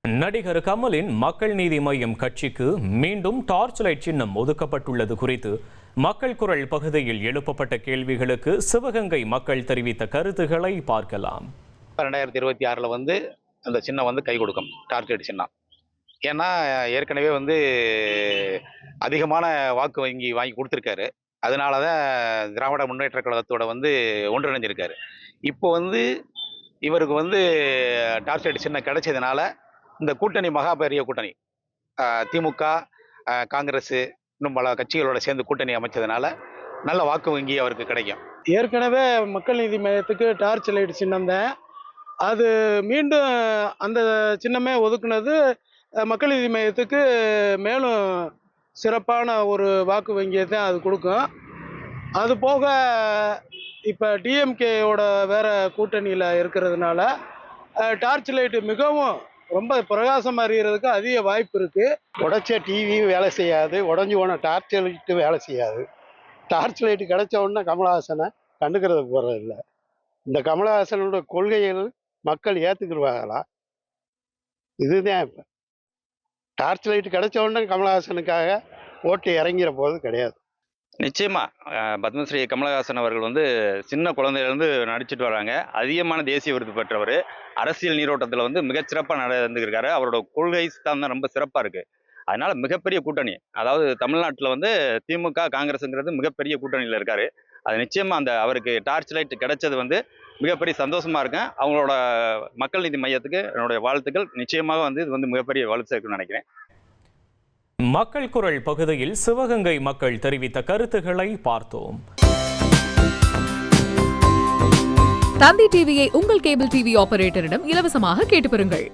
நடிகர் கமலின் மக்கள் நீதி மய்யம் கட்சிக்கு மீண்டும் டார்ச் லைட் சின்னம் ஒதுக்கப்பட்டுள்ளது குறித்து மக்கள் குரல் பகுதியில் எழுப்பப்பட்ட கேள்விகளுக்கு சிவகங்கை மக்கள் தெரிவித்த கருத்துக்களை பார்க்கலாம். 2026 அந்த சின்னம் கை கொடுக்கும் டார்ச் லைட் சின்னம். ஏன்னா ஏற்கனவே அதிகமான வாக்கு வாங்கி கொடுத்துருக்காரு. அதனால தான் திராவிட முன்னேற்ற கழகத்தோட ஒன்றிணைஞ்சிருக்காரு. இப்போ இவருக்கு டார்ச் லைட் சின்னம் கிடைச்சதுனால இந்த கூட்டணி பெரிய கூட்டணி திமுக, காங்கிரஸ் இன்னும் பல கட்சிகளோட சேர்ந்து கூட்டணி அமைச்சதுனால நல்ல வாக்கு வங்கி அவருக்கு கிடைக்கும். ஏற்கனவே மக்கள் நீதி மையத்துக்கு டார்ச் லைட் சின்னம் தான். அது மீண்டும் அந்த சின்னமே ஒதுக்குனது மக்கள் நீதி மையத்துக்கு மேலும் சிறப்பான ஒரு வாக்கு வங்கியை தான் அது கொடுக்கும். அது போக இப்போ டிஎம்கேயோட வேற கூட்டணியில் இருக்கிறதுனால டார்ச் லைட்டு மிகவும் ரொம்ப பிரகாசமாக அறிகிறதுக்கு அதிக வாய்ப்பு இருக்குது. உடைச்ச டிவியும் வேலை செய்யாது, உடஞ்சி போன டார்ச் லைட்டு வேலை செய்யாது. டார்ச் லைட்டு கிடைச்ச உடனே கமலஹாசனை கண்டுக்கிறது போகிறதில்ல. இந்த கமலஹாசனோட கொள்கைகள் மக்கள் ஏற்றுக்கிடுவாங்களா? இதுதான் இப்போ டார்ச் லைட்டு கிடைச்ச உடனே கமலஹாசனுக்காக ஓட்டு இறங்கிற போது கிடையாது. நிச்சயமா பத்மஸ்ரீ கமலஹாசன் அவர்கள் சின்ன குழந்தையிலேருந்து நடிச்சிட்டு வராங்க. அதிகமான தேசிய விருது பெற்றவர். அரசியல் நீரோட்டத்தில் மிகச்சிறப்பாக நடந்துருக்காரு. அவரோட கொள்கை தான் ரொம்ப சிறப்பாக இருக்கு. அதனால மிகப்பெரிய கூட்டணி, அதாவது தமிழ்நாட்டில் திமுக காங்கிரஸுங்கிறது மிகப்பெரிய கூட்டணியில் இருக்காரு. அது நிச்சயமா அவருக்கு டார்ச் லைட் கிடைச்சது மிகப்பெரிய சந்தோஷமா இருக்கேன். அவங்களோட மக்கள் நீதி மையத்துக்கு என்னுடைய வாழ்த்துக்கள். நிச்சயமாக இது மிகப்பெரிய வலு சேர்க்குன்னு நினைக்கிறேன். மக்கள் குரல் பகுதியில் சிவகங்கை மக்கள் தெரிவித்த கருத்துக்களை பார்த்தோம். தந்தி டிவியை உங்கள் கேபிள் டிவி ஆபரேட்டரிடம் இலவசமாக கேட்டு பெறுங்கள்.